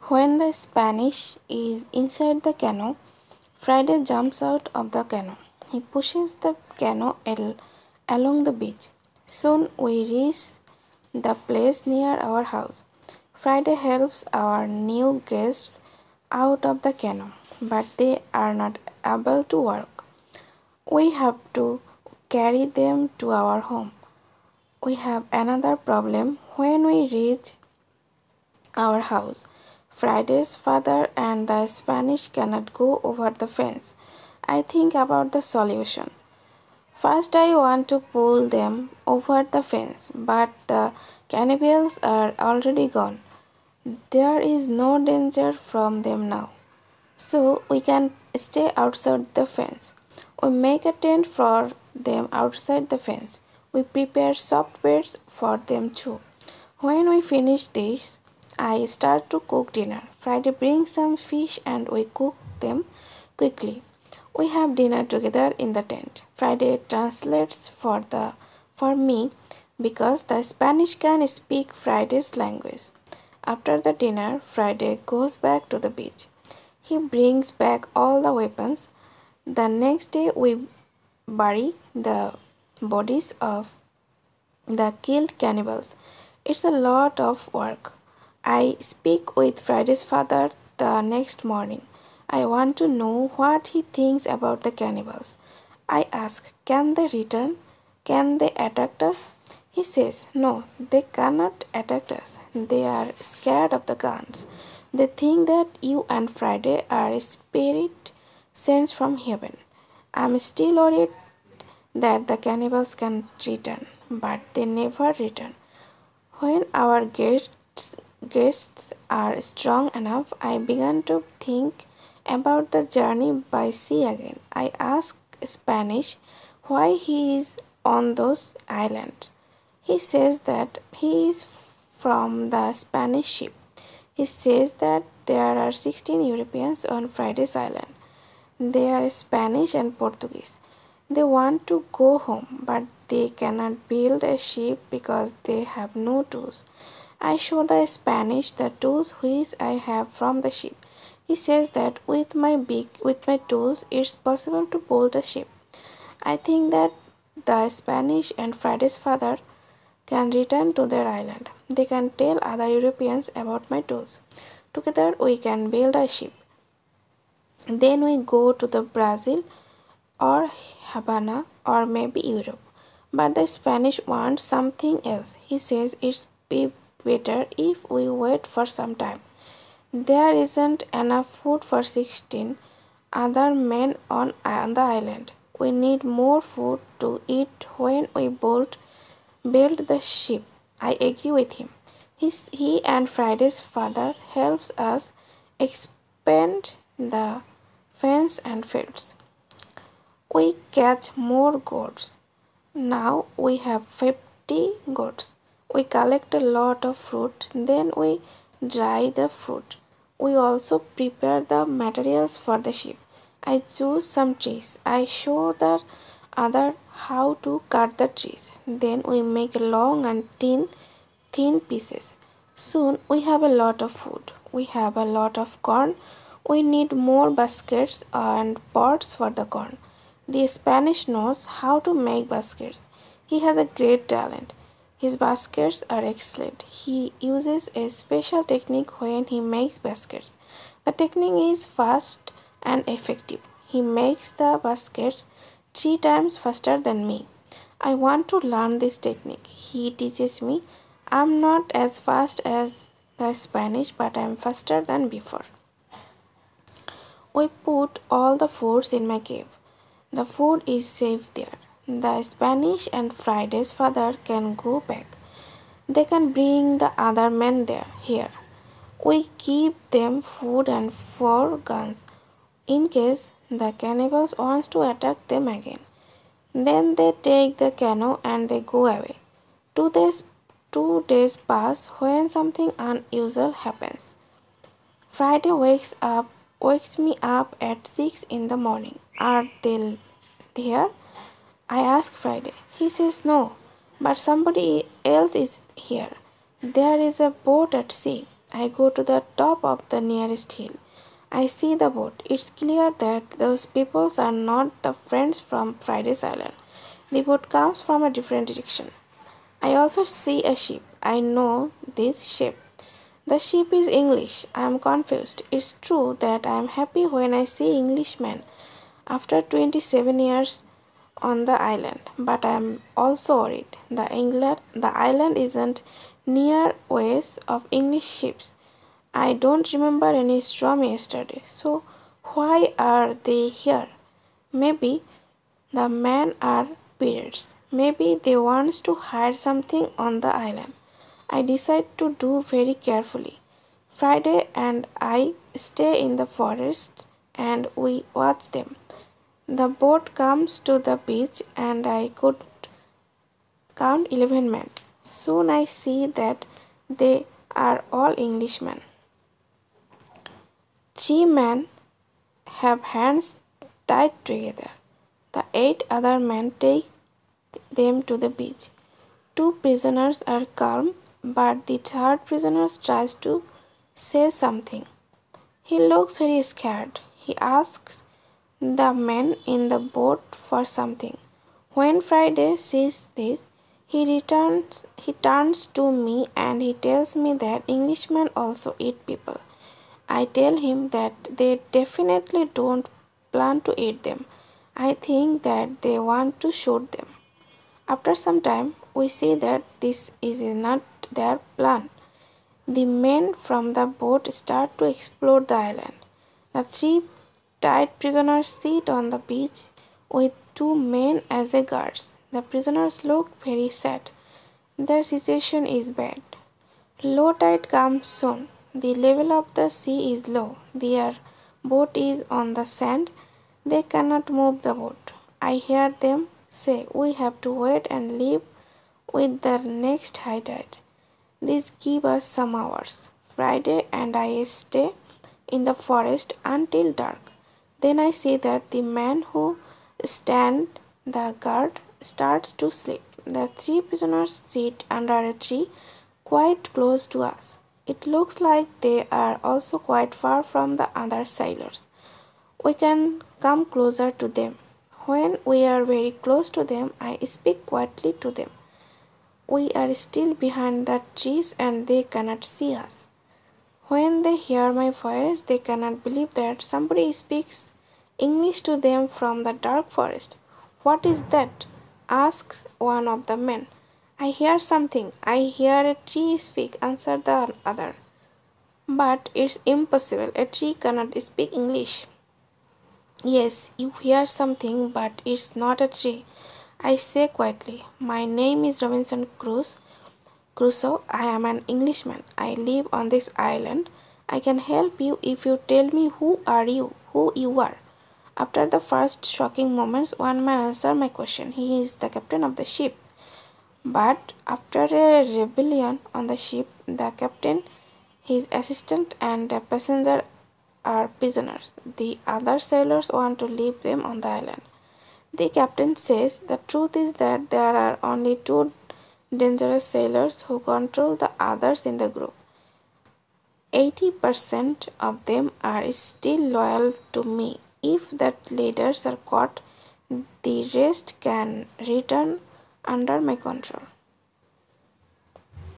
When the Spanish is inside the canoe, Friday jumps out of the canoe. He pushes the canoe along the beach. Soon we reach the place near our house. Friday helps our new guests out of the canoe, but they are not able to walk. We have to carry them to our home. We have another problem when we reach our house. Friday's father and the Spanish cannot go over the fence. I think about the solution. First, I want to pull them over the fence, but the cannibals are already gone. There is no danger from them now. So we can stay outside the fence. We make a tent for them outside the fence. We prepare soft beds for them too. When we finish this, I start to cook dinner. Friday brings some fish and we cook them quickly. We have dinner together in the tent. Friday translates for me because the Spanish can speak Friday's language. After the dinner, Friday goes back to the beach. He brings back all the weapons. The next day we bury the bodies of the killed cannibals. It's a lot of work. I speak with Friday's father the next morning. I want to know what he thinks about the cannibals. I ask, can they return? Can they attack us? He says, no, they cannot attack us. They are scared of the guns. They think that you and Friday are a spirit sent from heaven. I'm still worried that the cannibals can return, but they never return. When our guests are strong enough, I began to think about the journey by sea again. I ask Spanish why he is on those islands. He says that he is from the Spanish ship. He says that there are 16 Europeans on Friday's island. They are Spanish and Portuguese. They want to go home, but they cannot build a ship because they have no tools. I show the Spanish the tools which I have from the ship. He says that with my tools it's possible to build a ship. I think that the Spanish and Friday's father can return to their island. They can tell other Europeans about my tools. Together we can build a ship. Then we go to the Brazil or Havana or maybe Europe. But the Spanish wants something else. He says it's be better if we wait for some time. There isn't enough food for 16 other men on the island. We need more food to eat when we build the ship. I agree with him. He and Friday's father helps us expand the fence and fields. We catch more goats. Now we have 50 goats. We collect a lot of fruit, then we dry the fruit. We also prepare the materials for the ship. I choose some trees. I show the other how to cut the trees. Then we make long and thin pieces. Soon we have a lot of food. We have a lot of corn. We need more baskets and pots for the corn. The Spanish knows how to make baskets. He has a great talent. His baskets are excellent. He uses a special technique when he makes baskets. The technique is fast and effective. He makes the baskets 3 times faster than me. I want to learn this technique. He teaches me. I'm not as fast as the Spanish, but I'm faster than before. We put all the foods in my cave. The food is safe there. The Spanish and Friday's father can go back. They can bring the other men here. We give them food and 4 guns in case the cannibals wants to attack them again. Then they take the canoe and they go away. 2 days pass when something unusual happens. Friday wakes me up at 6 in the morning. Are they here? I ask Friday. He says no, but somebody else is here. There is a boat at sea. I go to the top of the nearest hill. I see the boat. It's clear that those peoples are not the friends from Friday's Island. The boat comes from a different direction. I also see a ship. I know this ship. The ship is English. I am confused. It's true that I am happy when I see Englishmen after 27 years on the island, but I am also worried. The island isn't near ways of English ships. I don't remember any storm yesterday, so why are they here? Maybe the men are pirates. Maybe they want to hide something on the island. I decide to do very carefully. Friday and I stay in the forest and we watch them. The boat comes to the beach and I could count 11 men. Soon I see that they are all Englishmen. 3 men have hands tied together. The 8 other men take them to the beach. 2 prisoners are calm, but the third prisoner tries to say something. He looks very scared. He asks the men in the boat for something. When Friday sees this, he turns to me and he tells me that Englishmen also eat people. I tell him that they definitely don't plan to eat them. I think that they want to shoot them. After some time, we see that this is not their plan. The men from the boat start to explore the island. The 3 tied prisoners sit on the beach with 2 men as guards. The prisoners look very sad. Their situation is bad. Low tide comes soon. The level of the sea is low. Their boat is on the sand. They cannot move the boat. I hear them say, "We have to wait and live with the next high tide." This gives us some hours. Friday and I stay in the forest until dark. Then I see that the man who stands the guard starts to sleep. The 3 prisoners sit under a tree quite close to us. It looks like they are also quite far from the other sailors. We can come closer to them. When we are very close to them, I speak quietly to them. We are still behind the trees and they cannot see us. When they hear my voice, they cannot believe that somebody speaks English to them from the dark forest. "What is that?" asks one of the men. "I hear something. I hear a tree speak," answered the other. "But it's impossible. A tree cannot speak English." "Yes, you hear something, but it's not a tree," I say quietly. "My name is Robinson Crusoe. I am an Englishman. I live on this island. I can help you if you tell me who you are." After the first shocking moments, one man answered my question. He is the captain of the ship. But after a rebellion on the ship, the captain, his assistant, and the passenger are prisoners. The other sailors want to leave them on the island. The captain says the truth is that there are only 2 dangerous sailors who control the others in the group. 80% of them are still loyal to me. If the leaders are caught, the rest can return under my control.